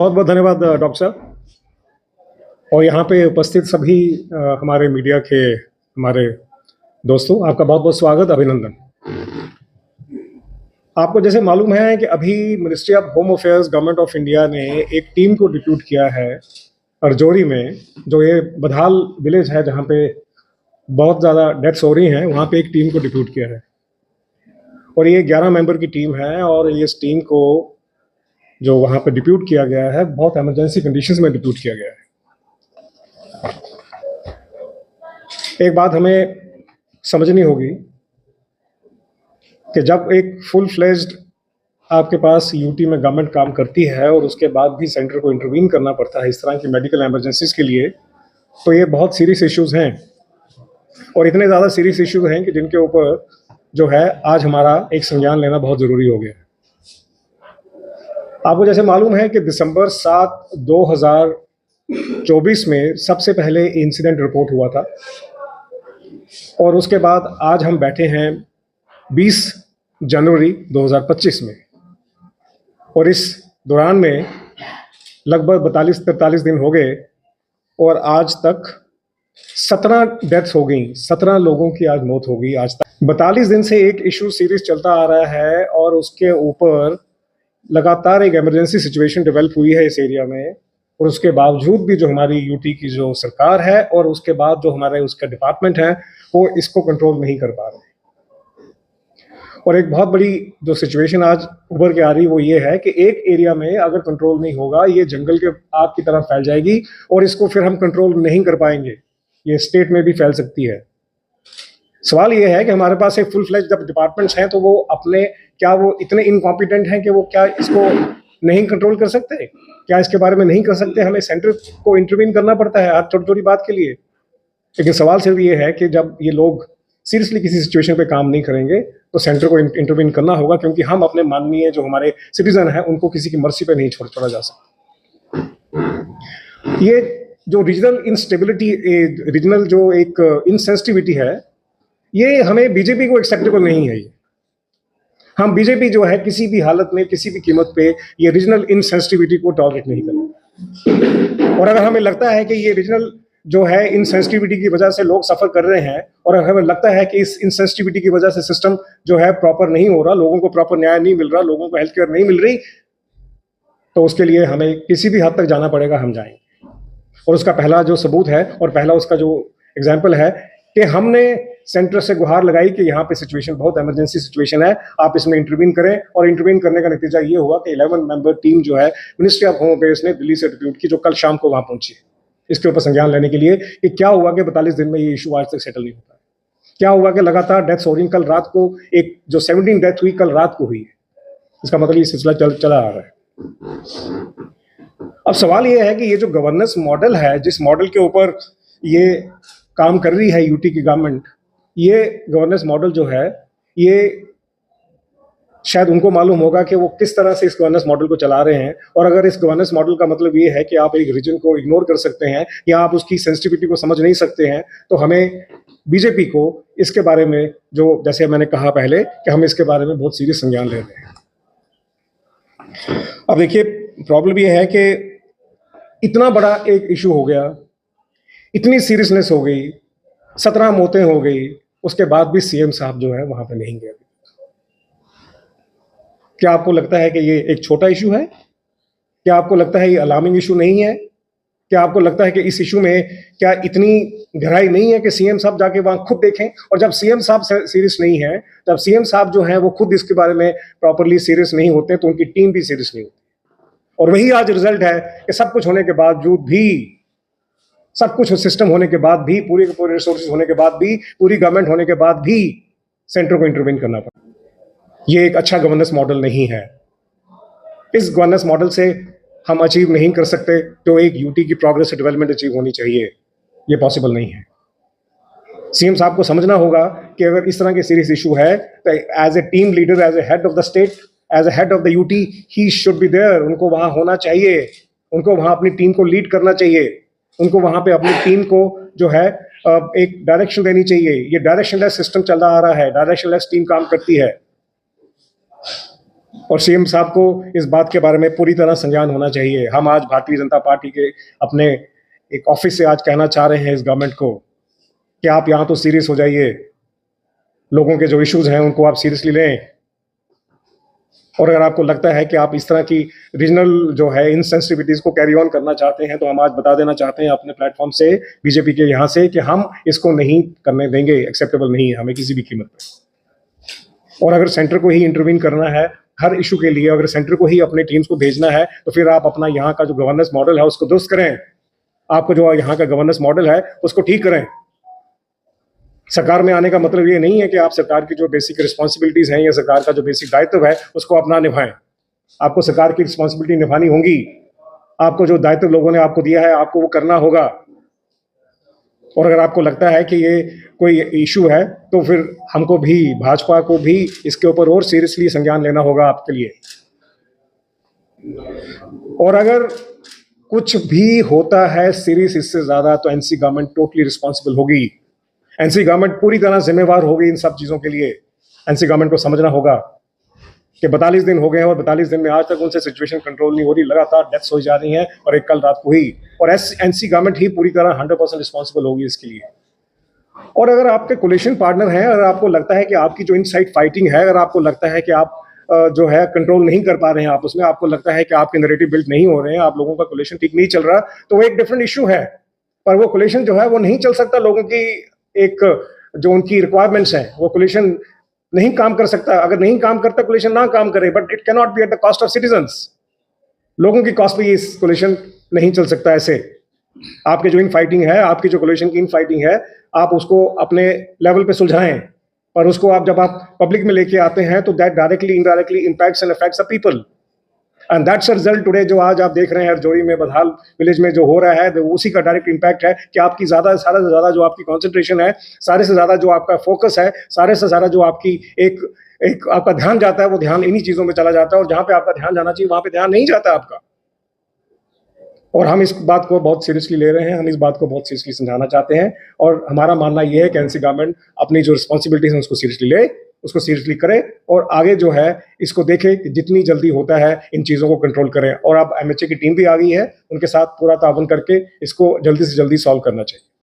बहुत बहुत धन्यवाद डॉक्टर साहब और यहाँ पे उपस्थित सभी हमारे मीडिया के हमारे दोस्तों, आपका बहुत बहुत स्वागत, अभिनंदन। आपको जैसे मालूम है कि अभी ministry of home affairs government of India ने एक टीम को डिप्यूट किया है रजौरी में, जो ये बधाल विलेज है जहाँ पे बहुत ज़्यादा डेथ्स हो रही हैं, वहाँ पे एक टीम को डिप्यूट किया है और ये 11 मेंबर की टीम है। और इस टीम को जो वहाँ पे डिप्यूट किया गया है, बहुत इमरजेंसी कंडीशंस में डिप्यूट किया गया है। एक बात हमें समझनी होगी कि जब एक फुल फ्लेज्ड आपके पास यूटी में गवर्नमेंट काम करती है और उसके बाद भी सेंटर को इंटरवीन करना पड़ता है इस तरह की मेडिकल इमरजेंसीज के लिए, तो ये बहुत सीरियस इश्यूज हैं और इतने ज़्यादा सीरियस इश्यूज हैं कि जिनके ऊपर जो है आज हमारा एक संज्ञान लेना बहुत ज़रूरी हो गया है। आपको जैसे मालूम है कि दिसंबर 7, 2024 में सबसे पहले इंसिडेंट रिपोर्ट हुआ था और उसके बाद आज हम बैठे हैं 20 जनवरी 2025 में और इस दौरान में लगभग 42-43 दिन हो गए और आज तक 17 डेथ्स हो गई, 17 लोगों की आज मौत हो गई। आज तक 42 दिन से एक इशू सीरियस चलता आ रहा है और उसके ऊपर लगातार एक इमरजेंसी सिचुएशन डेवलप हुई है इस एरिया में, और उसके बावजूद भी जो हमारी यूटी की जो सरकार है और उसके बाद जो हमारे उसका डिपार्टमेंट है वो इसको कंट्रोल नहीं कर पा रहे। और एक बहुत बड़ी जो सिचुएशन आज उभर के आ रही वो ये है कि एक एरिया में अगर कंट्रोल नहीं होगा, ये जंगल के आग की तरफ फैल जाएगी और इसको फिर हम कंट्रोल नहीं कर पाएंगे, ये स्टेट में भी फैल सकती है। सवाल ये है कि हमारे पास एक फुल फ्लेज जब डिपार्टमेंट्स हैं तो वो अपने क्या वो इतने इनकॉम्पिटेंट हैं कि वो क्या इसको नहीं कंट्रोल कर सकते, क्या इसके बारे में नहीं कर सकते? हमें सेंटर को इंटरवीन करना पड़ता है हर छोटी छोटी बात के लिए। लेकिन सवाल सिर्फ ये है कि जब ये लोग सीरियसली किसी सिचुएशन पे काम नहीं करेंगे तो सेंटर को इंटरवीन करना होगा, क्योंकि हम अपने माननीय जो हमारे सिटीजन हैं उनको किसी की मर्जी पे नहीं छोड़ा जा सकता। ये जो रीजनल इंस्टेबिलिटी, रीजनल जो एक इनसेंसिटिविटी है, ये हमें बीजेपी को एक्सेप्टेबल नहीं है। ये हम बीजेपी जो है किसी भी हालत में किसी भी कीमत पे ये रीजनल इनसेंसिटिविटी को टॉलरेट नहीं करेंगे। और अगर हमें लगता है कि ये रीजनल जो है इनसेंसिटिविटी की वजह से लोग सफर कर रहे हैं और अगर हमें लगता है कि इस इनसेंसिटिविटी की वजह से सिस्टम जो है प्रॉपर नहीं हो रहा, लोगों को प्रॉपर न्याय नहीं मिल रहा, लोगों को हेल्थ केयर नहीं मिल रही, तो उसके लिए हमें किसी भी हद तक जाना पड़ेगा, हम जाएंगे। और उसका पहला जो सबूत है और पहला उसका जो एग्जाम्पल है कि हमने सेंटर से गुहार लगाई कि यहाँ पे सिचुएशन बहुत इमरजेंसी सिचुएशन है, आप इसमें इंटरवीन करें। और इंटरवीन करने का नतीजा ये हुआ कि 11 मेंबर टीम जो है मिनिस्ट्री ऑफ होम अफेयर्स ने दिल्ली से डिप्यूट की, जो कल शाम को वहां पहुंची है इसके ऊपर संज्ञान लेने के लिए कि क्या हुआ कि 42 दिन में ये इशू आज तक सेटल नहीं होता है, क्या हुआ कि लगातार डेथ्स हो रही। कल रात को एक जो 17 डेथ हुई कल रात को हुई है, इसका मतलब ये सिलसिला चला आ रहा है। अब सवाल ये है कि ये जो गवर्नेंस मॉडल है, जिस मॉडल के ऊपर ये काम कर रही है यूटी की गवर्नमेंट, ये गवर्नेंस मॉडल जो है, ये शायद उनको मालूम होगा कि वो किस तरह से इस गवर्नेंस मॉडल को चला रहे हैं। और अगर इस गवर्नेंस मॉडल का मतलब ये है कि आप एक रीजन को इग्नोर कर सकते हैं या आप उसकी सेंसिटिविटी को समझ नहीं सकते हैं, तो हमें बीजेपी को इसके बारे में, जो जैसे मैंने कहा पहले कि हम इसके बारे में बहुत सीरियस संज्ञान ले रहे हैं। अब देखिए, प्रॉब्लम ये है कि इतना बड़ा एक इशू हो गया, इतनी सीरियसनेस हो गई, 17 मौतें हो गई, उसके बाद भी सीएम साहब जो है वहां पे नहीं गए। क्या आपको लगता है कि ये एक छोटा इशू है? क्या आपको लगता है ये अलार्मिंग इशू नहीं है? क्या आपको लगता है कि इस इशू में क्या इतनी गहराई नहीं है कि सीएम साहब जाके वहां खुद देखें? और जब सीएम साहब सीरियस नहीं है, जब सीएम साहब जो है वो खुद इसके बारे में प्रॉपरली सीरियस नहीं होते, तो उनकी टीम भी सीरियस नहीं होती। और वही आज रिजल्ट है कि सब कुछ होने के बावजूद भी, सब कुछ सिस्टम होने के बाद भी, पूरे के पूरे रिसोर्सेज होने के बाद भी, पूरी गवर्नमेंट होने के बाद भी सेंटर को इंटरवीन करना पड़ा। ये एक अच्छा गवर्नेंस मॉडल नहीं है। इस गवर्नेंस मॉडल से हम अचीव नहीं कर सकते जो एक यूटी की प्रोग्रेस डेवलपमेंट अचीव होनी चाहिए, ये पॉसिबल नहीं है। सीएम साहब को समझना होगा कि अगर इस तरह के सीरियस इशू है तो as a team leader, as a head of the state, as a head of the UT, he should be there. उनको वहां होना चाहिए, उनको वहां अपनी टीम को लीड करना चाहिए, उनको वहां पे अपनी टीम को जो है एक डायरेक्शन देनी चाहिए। ये डायरेक्शनलेस सिस्टम चल रहा आ रहा है, डायरेक्शनलेस टीम काम करती है। और सीएम साहब को इस बात के बारे में पूरी तरह संज्ञान होना चाहिए। हम आज भारतीय जनता पार्टी के अपने एक ऑफिस से आज कहना चाह रहे हैं इस गवर्नमेंट को कि आप यहाँ तो सीरियस हो जाइए, लोगों के जो इश्यूज हैं उनको आप सीरियसली लें। और अगर आपको लगता है कि आप इस तरह की रीजनल जो है इन सेंसिटिविटीज को कैरी ऑन करना चाहते हैं, तो हम आज बता देना चाहते हैं अपने प्लेटफॉर्म से, बीजेपी के यहाँ से, कि हम इसको नहीं करने देंगे, एक्सेप्टेबल नहीं है हमें किसी भी कीमत पर। और अगर सेंटर को ही इंटरवीन करना है हर इशू के लिए, अगर सेंटर को ही अपने टीम्स को भेजना है, तो फिर आप अपना यहाँ का जो गवर्नेंस मॉडल है उसको दुरुस्त करें। आपको जो यहाँ का गवर्नेंस मॉडल है उसको ठीक करें। सरकार में आने का मतलब ये नहीं है कि आप सरकार की जो बेसिक रिस्पॉन्सिबिलिटीज हैं या सरकार का जो बेसिक दायित्व है उसको अपना निभाएं। आपको सरकार की रिस्पॉन्सिबिलिटी निभानी होगी। आपको जो दायित्व लोगों ने आपको दिया है आपको वो करना होगा। और अगर आपको लगता है कि ये कोई इशू है तो फिर हमको भी, भाजपा को भी इसके ऊपर और सीरियसली संज्ञान लेना होगा आपके लिए। और अगर कुछ भी होता है सीरियस इससे ज्यादा, तो एनसी गवर्नमेंट टोटली रिस्पॉन्सिबल होगी। एनसी गवर्नमेंट पूरी तरह जिम्मेवार होगी इन सब चीजों के लिए। एनसी गवर्नमेंट को समझना होगा कि 42 दिन हो गए हैं और 42 दिन में आज तक उनसे सिचुएशन कंट्रोल नहीं हो रही, लगातार डेथ्स हो जा रही हैं और एक कल रात को हुई। और एनसी गवर्नमेंट ही पूरी तरह 100% रिस्पॉन्सिबल होगी इसके लिए। और अगर आपके कोलिशन पार्टनर हैं, अगर आपको लगता है कि आपकी जो इनसाइड फाइटिंग है, अगर आपको लगता है कि आप जो है कंट्रोल नहीं कर पा रहे हैं, आप उसमें आपको लगता है कि आपके नैरेटिव बिल्ड नहीं हो रहे हैं, आप लोगों का कोलिशन ठीक नहीं चल रहा, तो वो एक डिफरेंट इशू है। पर वो कोलिशन जो है वो नहीं चल सकता। लोगों की एक जो उनकी रिक्वायरमेंट्स हैं वो कोलिशन नहीं काम कर सकता। अगर नहीं काम करता कोलिशन ना काम करे, but it can not be at the cost of citizens. लोगों की कॉस्ट पे ये कोलिशन नहीं चल सकता ऐसे। आपके जो इन फाइटिंग है, आपकी जो कोलिशन की इन फाइटिंग है, आप उसको अपने लेवल पे सुलझाएं। पर उसको आप जब आप पब्लिक में लेके आते हैं तो that directly indirectly impacts and affects the people. And that's a result today, जो आज आप देख रहे हैं हरजोई में, बदहाल विलेज में जो हो रहा है, तो उसी का डायरेक्ट इंपैक्ट है कि आपकी सारे से ज्यादा जो आपकी कॉन्सेंट्रेशन है, सारे से ज्यादा जो आपका फोकस है, सारे से ज्यादा जो आपकी एक आपका ध्यान जाता है, वो ध्यान इन्हीं चीजों में चला जाता है। और जहां पे आपका ध्यान जाना चाहिए वहां पे ध्यान नहीं जाता आपका। और हम इस बात को बहुत सीरियसली ले रहे हैं, हम इस बात को बहुत सीरियसली समझाना चाहते हैं। और हमारा मानना यह है कि एनसी गवर्नमेंट अपनी जो रिस्पॉन्सिबिलिटीज है उसको सीरियसली ले, उसको सीरियसली करे और आगे जो है इसको देखे कि जितनी जल्दी होता है इन चीज़ों को कंट्रोल करें। और अब एमएचए की टीम भी आ गई है, उनके साथ पूरा ताउन करके इसको जल्दी से जल्दी सॉल्व करना चाहिए।